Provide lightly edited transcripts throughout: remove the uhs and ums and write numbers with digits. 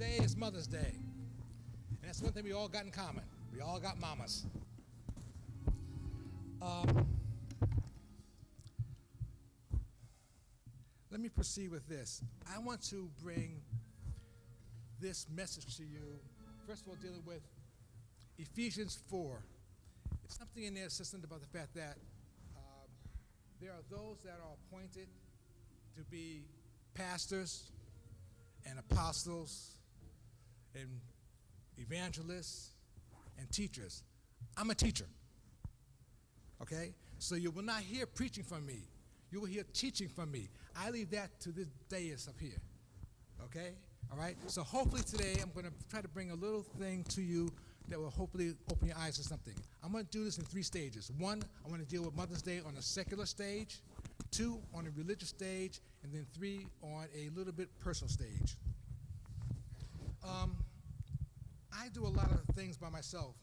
Day is Mother's Day. And that's one thing we all got in common. We all got mamas. Let me proceed with this. I want to bring this message to you, first of all, dealing with Ephesians 4. There's something in there, Assistant, about the fact that there are those that are appointed to be pastors and apostles and evangelists and teachers. I'm a teacher, okay? So you will not hear preaching from me. You will hear teaching from me. I leave that to this dais up here, okay? All right? So hopefully today I'm going to try to bring a little thing to you that will hopefully open your eyes to something. I'm going to do this in 3 stages. 1, I want to deal with Mother's Day on a secular stage. 2, on a religious stage. And then 3, on a little bit personal stage. I do a lot of things by myself.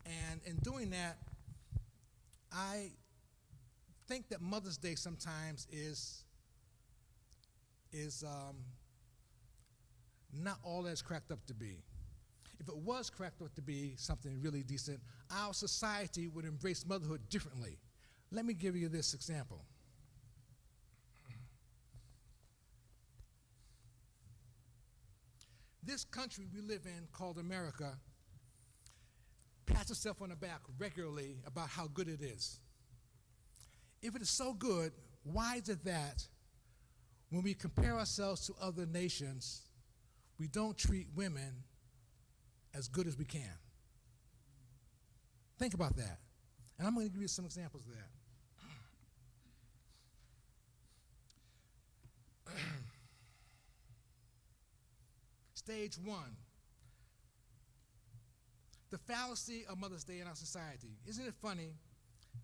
And in doing that, I think that Mother's Day sometimes is not all that it's cracked up to be. If it was cracked up to be something really decent, our society would embrace motherhood differently. Let me give you this example. This country we live in, called America, pats itself on the back regularly about how good it is. If it is so good, why is it that when we compare ourselves to other nations, we don't treat women as good as we can? Think about that. And I'm going to give you some examples of that. Stage 1, the fallacy of Mother's Day in our society. Isn't it funny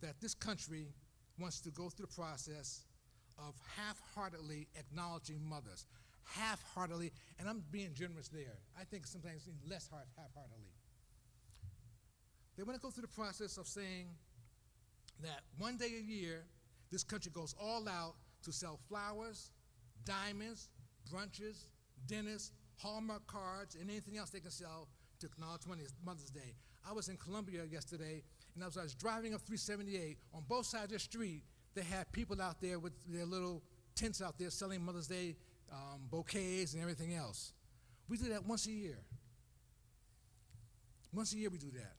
that this country wants to go through the process of half-heartedly acknowledging mothers? Half-heartedly, and I'm being generous there. I think sometimes less half-heartedly. They want to go through the process of saying that one day a year, this country goes all out to sell flowers, diamonds, brunches, dinners, Hallmark cards, and anything else they can sell to acknowledge Mother's Day. I was in Columbia yesterday, and as I was driving up 378, on both sides of the street, they had people out there with their little tents out there selling Mother's Day bouquets and everything else. We do that once a year. Once a year we do that.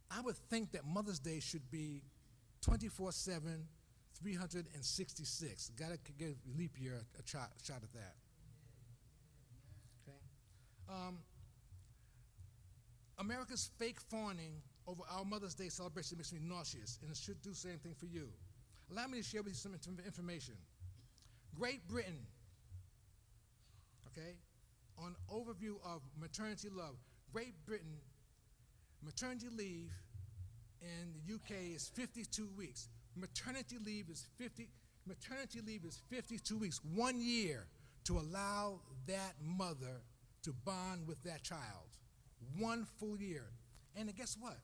I would think that Mother's Day should be 24/7, 366. Got to give leap year a shot at that. Okay. America's fake fawning over our Mother's Day celebration makes me nauseous, and it should do the same thing for you. Allow me to share with you some information. Great Britain, okay, on overview of maternity love. Great Britain, maternity leave in the UK is 52 weeks. Maternity leave is 52 weeks, 1 year, to allow that mother to bond with that child. 1 full year. And guess what?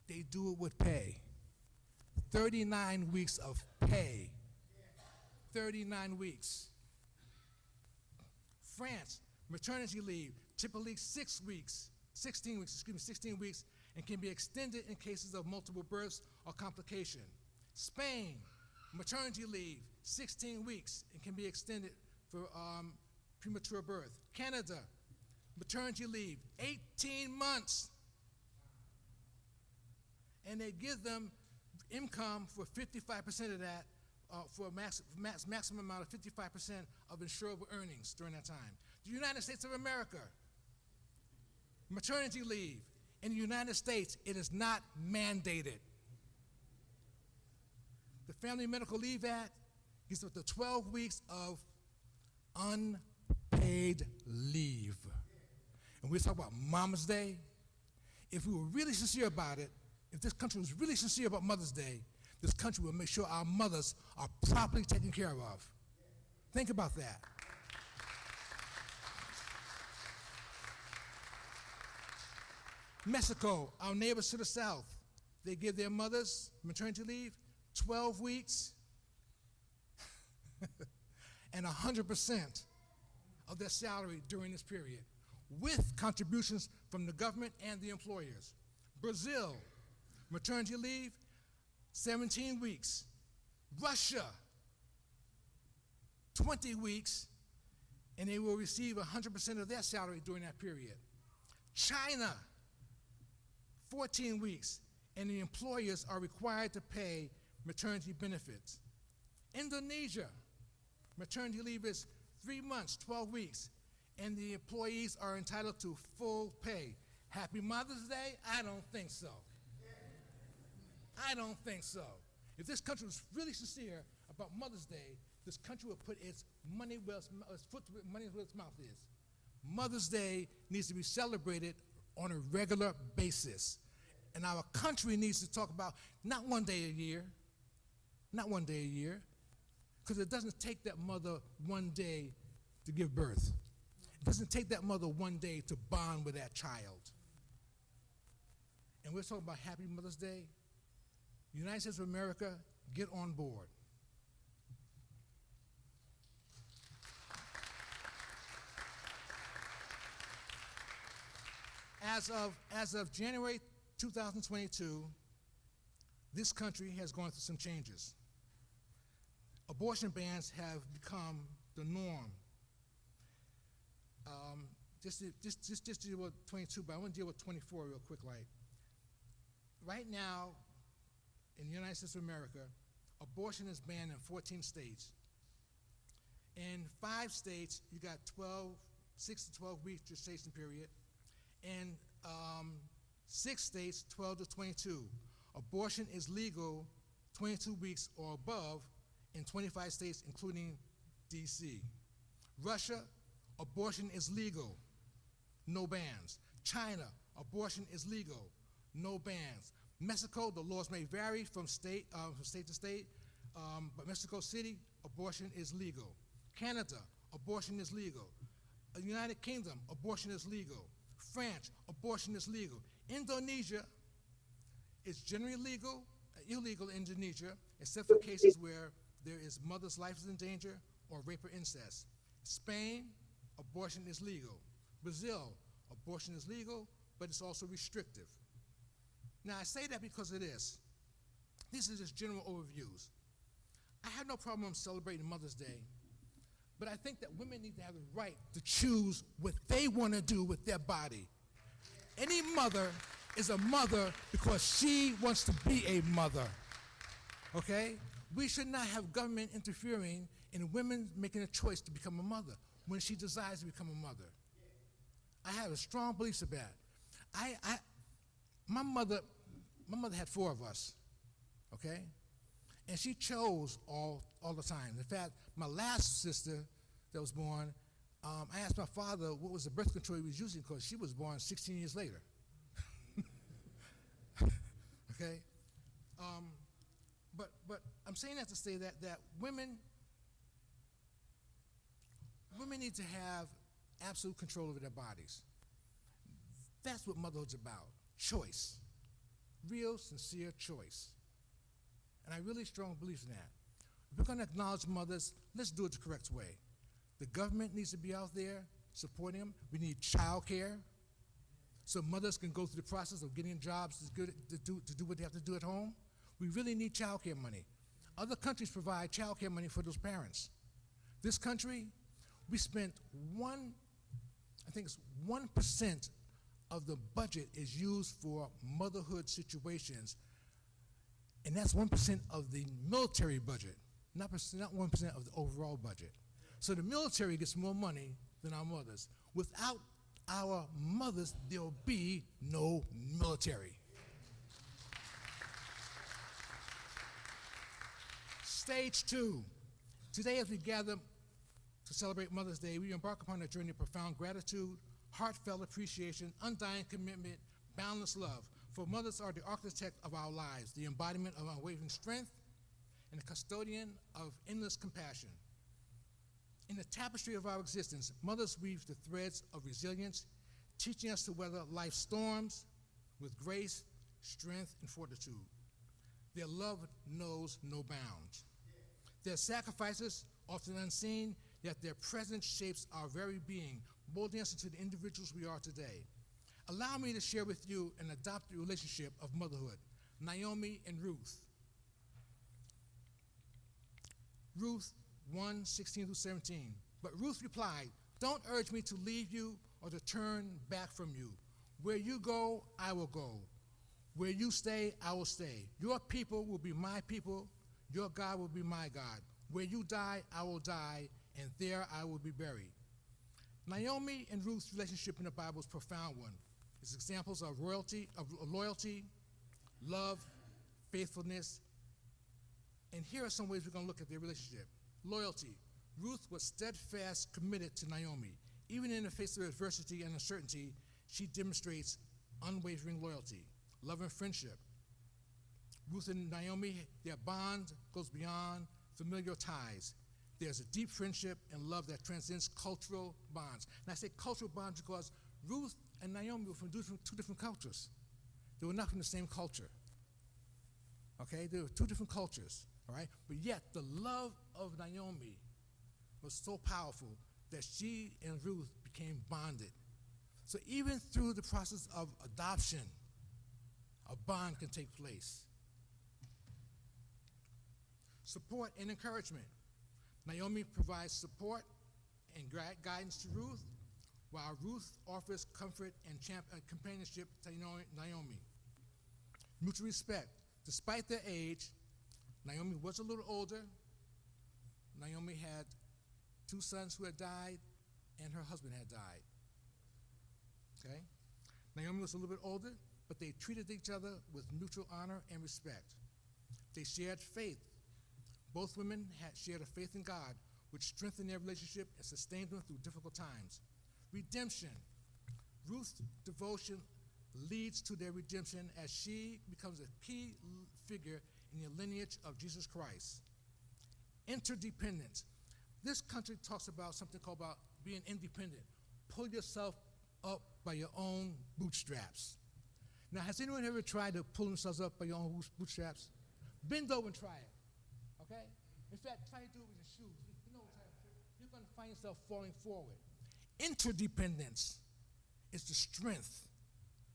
They do it with pay. 39 weeks of pay. 39 weeks. France, maternity leave, typically 16 weeks, and can be extended in cases of multiple births or complication. Spain, maternity leave, 16 weeks, and can be extended for premature birth. Canada, maternity leave, 18 months. And they give them income for 55% of that, for a maximum amount of 55% of insurable earnings during that time. The United States of America, maternity leave. In the United States, it is not mandated. The Family Medical Leave Act gives up to 12 weeks of unpaid leave. And we're talking about Mama's Day. If we were really sincere about it, if this country was really sincere about Mother's Day, this country will make sure our mothers are properly taken care of. Think about that. Mexico, our neighbors to the south, they give their mothers maternity leave, 12 weeks, and 100% of their salary during this period, with contributions from the government and the employers. Brazil, maternity leave, 17 weeks. Russia, 20 weeks, and they will receive 100% of their salary during that period. China, 14 weeks, and the employers are required to pay maternity benefits. Indonesia, maternity leave is 3 months, 12 weeks, and the employees are entitled to full pay. Happy Mother's Day? I don't think so. I don't think so. If this country was really sincere about Mother's Day, this country would put its money where its mouth is. Mother's Day needs to be celebrated on a regular basis. And our country needs to talk about not one day a year, because it doesn't take that mother one day to give birth. It doesn't take that mother one day to bond with that child. And we're talking about Happy Mother's Day. United States of America, get on board. As of January 2022, this country has gone through some changes. Abortion bans have become the norm. Just deal with 22, but I want to deal with 24 real quick. Right now, in the United States of America, abortion is banned in 14 states. In 5 states, you got 6 to 12 week gestation period. In 6 states, 12 to 22. Abortion is legal 22 weeks or above in 25 states, including D.C. Russia, abortion is legal, no bans. China, abortion is legal, no bans. Mexico, the laws may vary from state to state, but Mexico City, abortion is legal. Canada, abortion is legal. United Kingdom, abortion is legal. France, abortion is legal. Indonesia is generally illegal in Indonesia, except for cases where there is mother's life is in danger or rape or incest. Spain, abortion is legal. Brazil, abortion is legal, but it's also restrictive. Now, I say that because of this. These are just general overviews. I have no problem celebrating Mother's Day, but I think that women need to have the right to choose what they want to do with their body. Any mother is a mother because she wants to be a mother, okay? We should not have government interfering in women making a choice to become a mother when she desires to become a mother. I have a strong belief of that. My mother had 4 of us, okay? And she chose all the time. In fact, my last sister that was born, I asked my father what was the birth control he was using because she was born 16 years later. Okay? But I'm saying that to say that women need to have absolute control over their bodies. That's what motherhood's about, choice, real, sincere choice. And I really strongly believe in that. If we're going to acknowledge mothers, let's do it the correct way. The government needs to be out there supporting them. We need child care so mothers can go through the process of getting jobs to do what they have to do at home. We really need child care money. Other countries provide child care money for those parents. This country, we spent 1% of the budget is used for motherhood situations, and that's 1% of the military budget, not 1% of the overall budget. So the military gets more money than our mothers. Without our mothers, there'll be no military. Stage 2. Today, as we gather to celebrate Mother's Day, we embark upon a journey of profound gratitude, heartfelt appreciation, undying commitment, boundless love. For mothers are the architect of our lives, the embodiment of unwavering strength, and the custodian of endless compassion. In the tapestry of our existence, mothers weave the threads of resilience, teaching us to weather life's storms with grace, strength, and fortitude. Their love knows no bounds. Their sacrifices, often unseen, yet their presence shapes our very being, molding us into the individuals we are today. Allow me to share with you an adopted relationship of motherhood, Naomi and Ruth. Ruth 1:16-17. But Ruth replied, "Don't urge me to leave you or to turn back from you. Where you go, I will go. Where you stay, I will stay. Your people will be my people. Your God will be my God. Where you die, I will die, and there I will be buried." Naomi and Ruth's relationship in the Bible is a profound one. It's examples of loyalty, love, faithfulness. And here are some ways we're going to look at their relationship. Loyalty. Ruth was steadfast, committed to Naomi. Even in the face of adversity and uncertainty, she demonstrates unwavering loyalty, love, and friendship. Ruth and Naomi, their bond goes beyond familial ties. There's a deep friendship and love that transcends cultural bonds. And I say cultural bonds because Ruth and Naomi were from two different cultures. They were not from the same culture. Okay, they were two different cultures, all right? But yet the love of Naomi was so powerful that she and Ruth became bonded. So even through the process of adoption, a bond can take place. Support and encouragement. Naomi provides support and guidance to Ruth, while Ruth offers comfort and companionship to Naomi. Mutual respect. Despite their age, Naomi was a little older. Naomi had 2 sons who had died, and her husband had died. Okay? Naomi was a little bit older, but they treated each other with mutual honor and respect. They shared faith. Both women had shared a faith in God, which strengthened their relationship and sustained them through difficult times. Redemption. Ruth's devotion leads to their redemption as she becomes a key figure in the lineage of Jesus Christ. Interdependence. This country talks about something called about being independent. Pull yourself up by your own bootstraps. Now, has anyone ever tried to pull themselves up by your own bootstraps? Bend over and try it, okay? In fact, try to do it with your shoes. You know, you're going to find yourself falling forward. Interdependence is the strength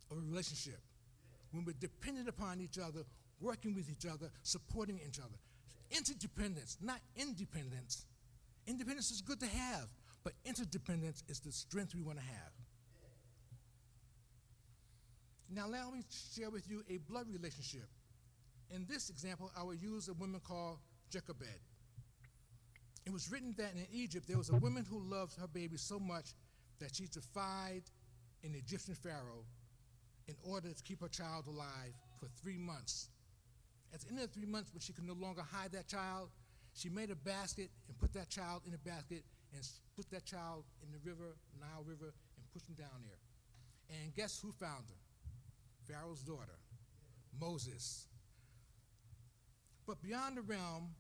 of a relationship. When we're dependent upon each other, working with each other, supporting each other. Interdependence, not independence. Independence is good to have, but interdependence is the strength we want to have. Now, allow me to share with you a blood relationship. In this example, I will use a woman called Jochebed. It was written that in Egypt, there was a woman who loved her baby so much that she defied an Egyptian pharaoh in order to keep her child alive for 3 months. At the end of the 3 months, when she could no longer hide that child, she made a basket and put that child in a basket and put that child in the river, Nile River, and pushed him down there. And guess who found her? Pharaoh's daughter, Moses. But beyond the realm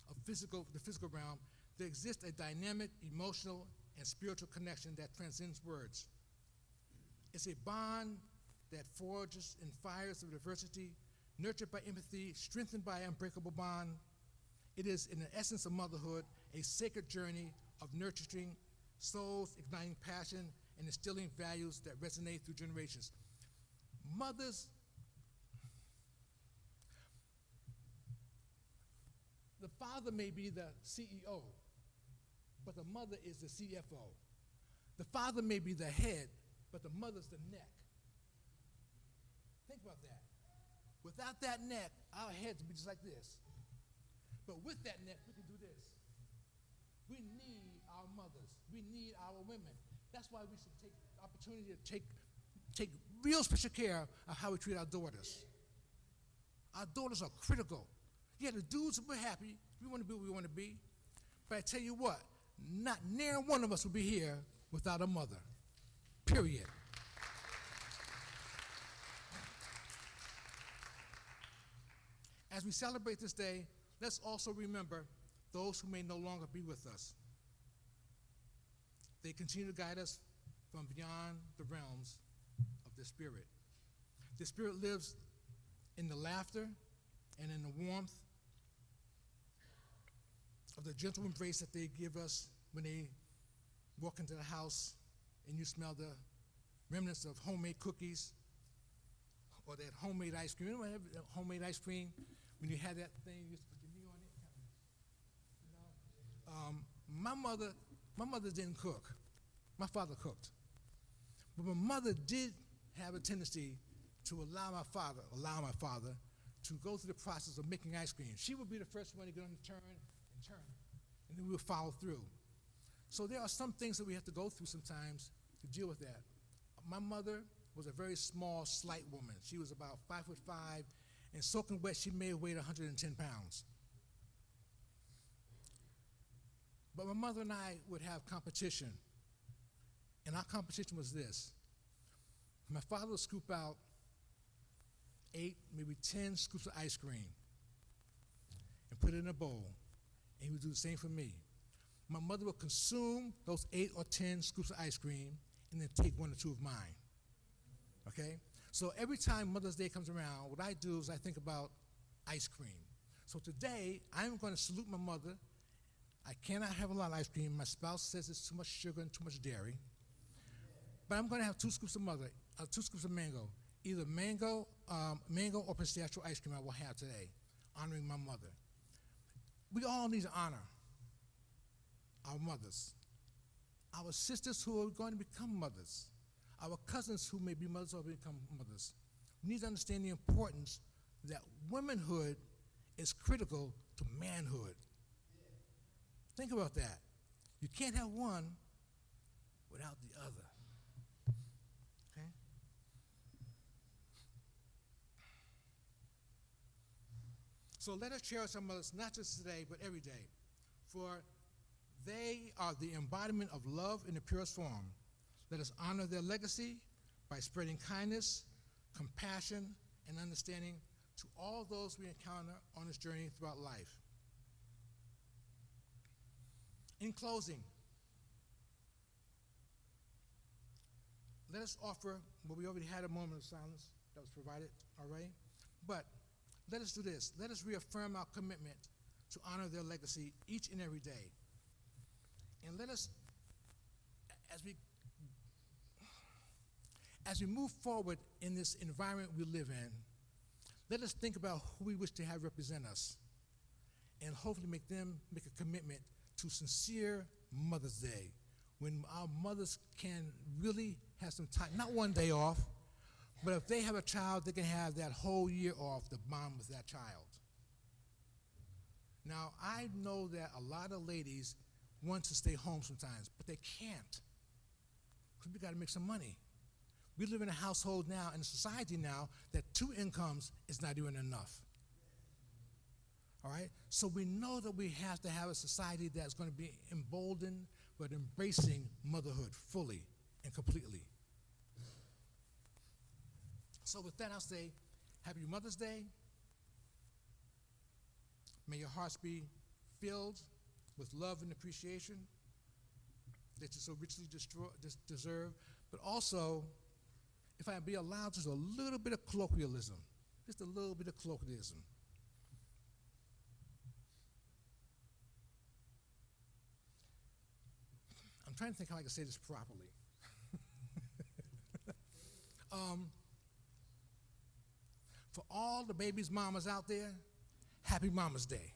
of the physical realm, there exists a dynamic, emotional, and spiritual connection that transcends words. It's a bond that forges in fires of adversity, nurtured by empathy, strengthened by an unbreakable bond. It is, in the essence of motherhood, a sacred journey of nurturing souls, igniting passion, and instilling values that resonate through generations. Mothers, the father may be the CEO, but the mother is the CFO. The father may be the head, but the mother's the neck. Think about that. Without that neck, our heads would be just like this. But with that neck, we can do this. We need our mothers. We need our women. That's why we should take the opportunity to take real special care of how we treat our daughters. Our daughters are critical. Yeah, the dudes, we're happy. We want to be what we want to be. But I tell you what, not near one of us will be here without a mother. Period. As we celebrate this day, let's also remember those who may no longer be with us. They continue to guide us from beyond the realms of the Spirit. The Spirit lives in the laughter and in the warmth of the gentle embrace that they give us when they walk into the house and you smell the remnants of homemade cookies or that homemade ice cream. Anyone have homemade ice cream? When you had that thing, you used to put your knee on it. My mother didn't cook. My father cooked. But my mother did have a tendency to allow my father to go through the process of making ice cream. She would be the first one to get on the turn, and then we would follow through. So there are some things that we have to go through sometimes to deal with that. My mother was a very small, slight woman. She was about 5'5", and soaking wet, she may have weighed 110 pounds. But my mother and I would have competition, and our competition was this. My father would scoop out 8, maybe 10 scoops of ice cream and put it in a bowl, and he would do the same for me. My mother would consume those 8 or 10 scoops of ice cream and then take 1 or 2 of mine, okay? So every time Mother's Day comes around, what I do is I think about ice cream. So today, I'm going to salute my mother. I cannot have a lot of ice cream. My spouse says it's too much sugar and too much dairy. But I'm going to have 2 scoops of mango. Either mango or pistachio ice cream I will have today, honoring my mother. We all need to honor our mothers, our sisters who are going to become mothers, our cousins who may be mothers or become mothers. We need to understand the importance that womanhood is critical to manhood. Think about that. You can't have one without the other. Okay? So let us cherish our mothers, not just today, but every day. For they are the embodiment of love in the purest form. Let us honor their legacy by spreading kindness, compassion, and understanding to all those we encounter on this journey throughout life. In closing, let us offer, well, we already had a moment of silence that was provided already, but let us do this. Let us reaffirm our commitment to honor their legacy each and every day. And let us, as we move forward in this environment we live in, let us think about who we wish to have represent us and hopefully make a commitment to sincere Mother's Day, when our mothers can really have some time, not one day off, but if they have a child, they can have that whole year off to bond with that child. Now, I know that a lot of ladies want to stay home sometimes, but they can't, because we got to make some money. We live in a household now, in a society now, that 2 incomes is not even enough. All right? So we know that we have to have a society that's going to be emboldened but embracing motherhood fully and completely. So with that, I'll say, Happy Mother's Day. May your hearts be filled with love and appreciation that you so richly deserve, but also, if I be allowed, just a little bit of colloquialism, just a little bit of colloquialism. I'm trying to think how I can say this properly. For all the babies' mamas out there, Happy Mama's Day.